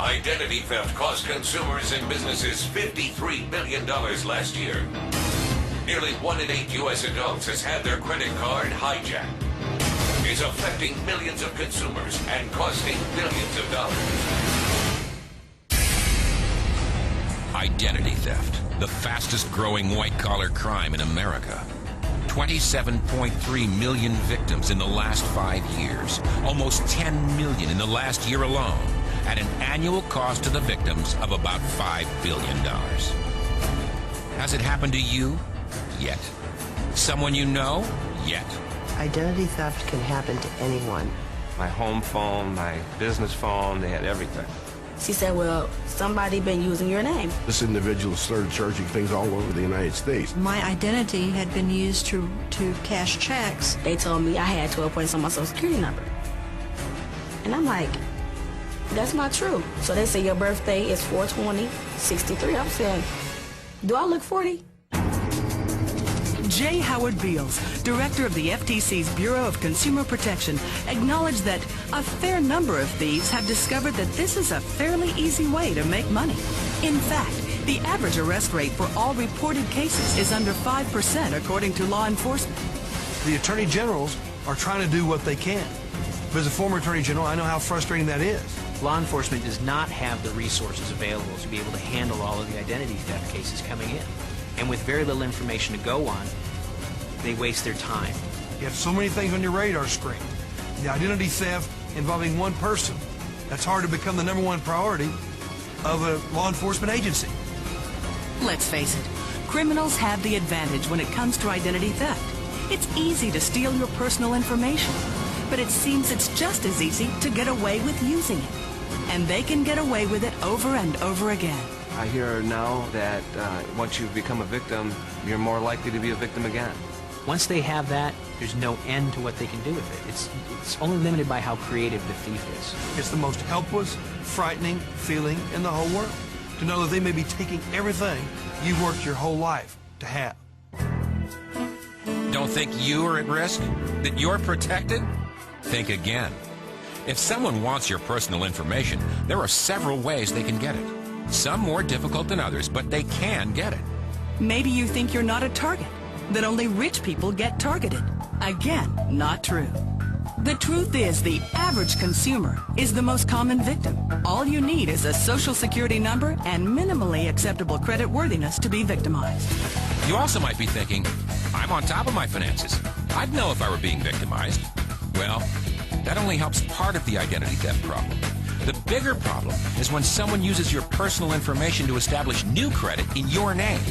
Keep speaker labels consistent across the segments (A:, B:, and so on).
A: Identity theft cost consumers and businesses $53 billion last year. Nearly 1 in 8 U.S. adults has had their credit card hijacked. It's affecting millions of consumers and costing billions of dollars.
B: Identity theft, the fastest growing white-collar crime in America. 27.3 million victims in the last 5 years, almost 10 million in the last year alone, at an annual cost to the victims of about $5 billion. Has it happened to you? Yet. Someone you know? Yet.
C: Identity theft can happen to anyone.
D: My home phone, my business phone, they had everything.
E: She said, well, somebody been using your name.
F: This individual started charging things all over the United States.
G: My identity had been used to cash checks.
E: They told me I had 12 points on my Social Security number. And I'm like, that's not true. So they say your birthday is 4/20/63. I'm saying, do I look 40?
H: J. Howard Beals, director of the FTC's Bureau of Consumer Protection, acknowledged that a fair number of thieves have discovered that this is a fairly easy way to make money. In fact, the average arrest rate for all reported cases is under 5%, according to law enforcement.
I: The attorney generals are trying to do what they can. But as a former attorney general, I know how frustrating that is.
J: Law enforcement does not have the resources available to be able to handle all of the identity theft cases coming in. And with very little information to go on, they waste their time.
I: You have so many things on your radar screen. The identity theft involving one person, that's hard to become the #1 priority of a law enforcement agency.
H: Let's face it, criminals have the advantage when it comes to identity theft. It's easy to steal your personal information, but it seems it's just as easy to get away with using it. And they can get away with it over and over again.
D: I hear now that once you've become a victim, you're more likely to be a victim again.
J: Once they have that, there's no end to what they can do with it. It's only limited by how creative the thief is.
I: It's the most helpless, frightening feeling in the whole world, to know that they may be taking everything you've worked your whole life to have.
B: Don't think you are at risk? That you're protected? Think again. If someone wants your personal information, there are several ways they can get it. Some more difficult than others, but they can get it.
H: Maybe you think you're not a target, that only rich people get targeted. Again, not true. The truth is, the average consumer is the most common victim. All you need is a Social Security number and minimally acceptable credit worthiness to be victimized.
B: You also might be thinking, I'm on top of my finances. I'd know if I were being victimized. Well, that only helps part of the identity theft problem. The bigger problem is when someone uses your personal information to establish new credit in your name.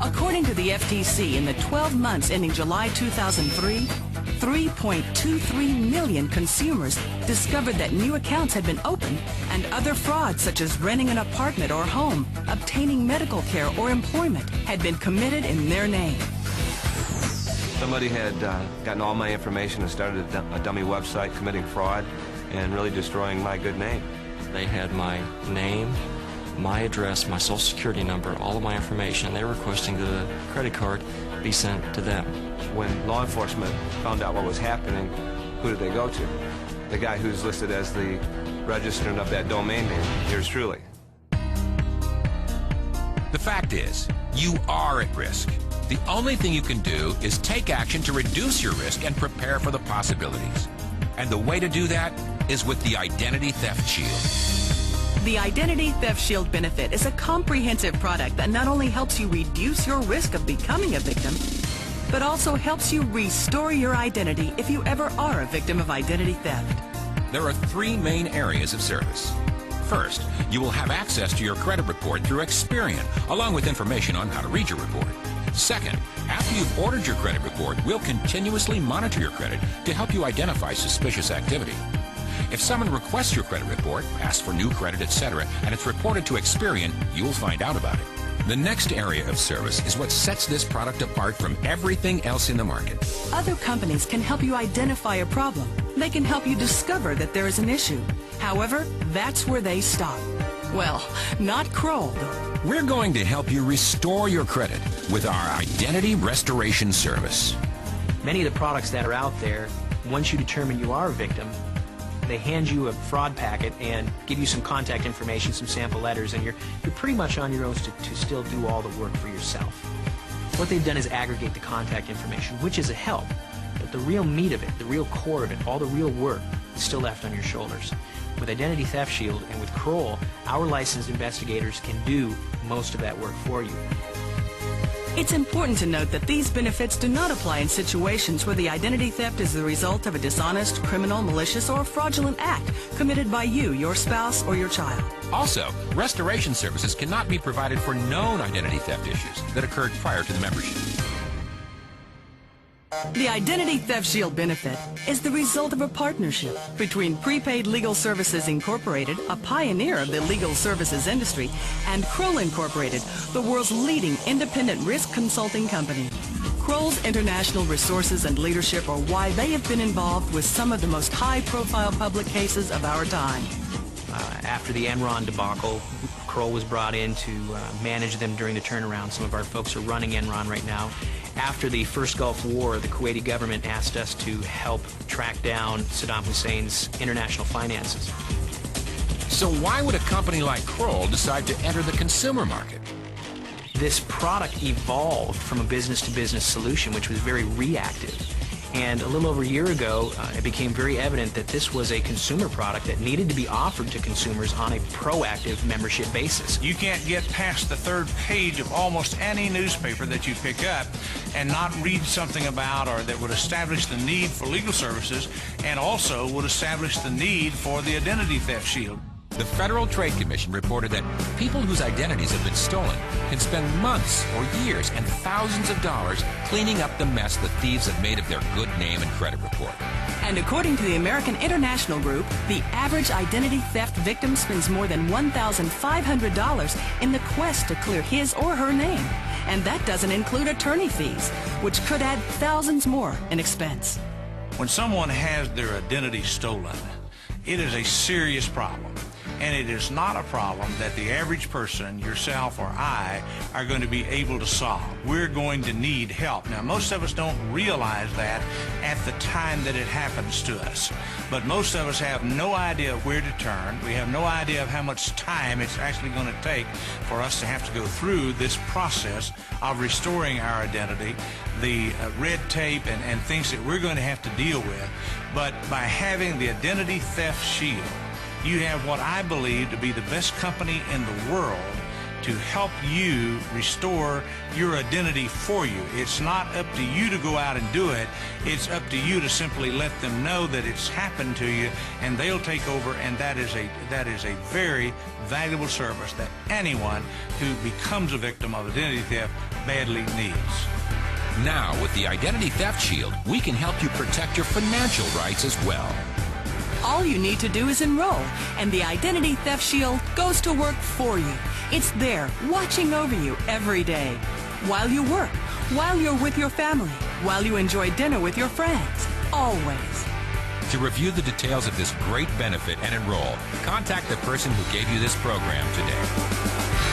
H: According to the FTC, in the 12 months ending July 2003, 3.23 million consumers discovered that new accounts had been opened, and other frauds such as renting an apartment or home, obtaining medical care or employment had been committed in their name.
D: Somebody had gotten all my information and started a dummy website committing fraud and really destroying my good name.
K: They had my name, my address, my Social Security number, all of my information, and they were requesting the credit card be sent to them.
D: When law enforcement found out what was happening, who did they go to? The guy who's listed as the registrant of that domain name, yours truly.
B: The fact is, you are at risk. The only thing you can do is take action to reduce your risk and prepare for the possibilities. And the way to do that is with the Identity Theft Shield.
H: The Identity Theft Shield benefit is a comprehensive product that not only helps you reduce your risk of becoming a victim, but also helps you restore your identity if you ever are a victim of identity theft.
B: There are 3 main areas of service. First, you will have access to your credit report through Experian, along with information on how to read your report. Second, after you've ordered your credit report, we'll continuously monitor your credit to help you identify suspicious activity. If someone requests your credit report, asks for new credit, etc., and it's reported to Experian, you'll find out about it. The next area of service is what sets this product apart from everything else in the market.
H: Other companies can help you identify a problem. They can help you discover that there is an issue. However, that's where they stop. Well, not Kroll.
B: We're going to help you restore your credit with our Identity Restoration Service.
J: Many of the products that are out there, once you determine you are a victim, they hand you a fraud packet and give you some contact information, some sample letters, and you're pretty much on your own to still do all the work for yourself. What they've done is aggregate the contact information, which is a help, but the real meat of it, the real core of it, all the real work is still left on your shoulders. With Identity Theft Shield and with Kroll, our licensed investigators can do most of that work for you.
H: It's important to note that these benefits do not apply in situations where the identity theft is the result of a dishonest, criminal, malicious, or fraudulent act committed by you, your spouse, or your child.
B: Also, restoration services cannot be provided for known identity theft issues that occurred prior to the membership.
H: The Identity Theft Shield benefit is the result of a partnership between Prepaid Legal Services Incorporated, a pioneer of the legal services industry, and Kroll Incorporated, the world's leading independent risk consulting company. Kroll's international resources and leadership are why they have been involved with some of the most high-profile public cases of our time.
J: After the Enron debacle, Kroll was brought in to manage them during the turnaround. Some of our folks are running Enron right now. After the first Gulf War, the Kuwaiti government asked us to help track down Saddam Hussein's international finances.
B: So why would a company like Kroll decide to enter the consumer market?
J: This product evolved from a business-to-business solution, which was very reactive. And a little over a year ago, it became very evident that this was a consumer product that needed to be offered to consumers on a proactive membership basis.
L: You can't get past the third page of almost any newspaper that you pick up and not read something about or that would establish the need for legal services and also would establish the need for the Identity Theft Shield.
B: The Federal Trade Commission reported that people whose identities have been stolen can spend months or years and thousands of dollars cleaning up the mess the thieves have made of their good name and credit report.
H: And according to the American International Group, the average identity theft victim spends more than $1,500 in the quest to clear his or her name. And that doesn't include attorney fees, which could add thousands more in expense.
L: When someone has their identity stolen, it is a serious problem. And it is not a problem that the average person, yourself or I, are going to be able to solve. We're going to need help. Now, most of us don't realize that at the time that it happens to us. But most of us have no idea where to turn. We have no idea of how much time it's actually going to take for us to have to go through this process of restoring our identity, the red tape and things that we're going to have to deal with. But by having the Identity Theft Shield, you have what I believe to be the best company in the world to help you restore your identity for you. It's not up to you to go out and do it. It's up to you to simply let them know that it's happened to you, and they'll take over, and that is a very valuable service that anyone who becomes a victim of identity theft badly needs.
B: Now, with the Identity Theft Shield, we can help you protect your financial rights as well.
H: All you need to do is enroll, and the Identity Theft Shield goes to work for you. It's there, watching over you every day. While you work, while you're with your family, while you enjoy dinner with your friends. Always.
B: To review the details of this great benefit and enroll, contact the person who gave you this program today.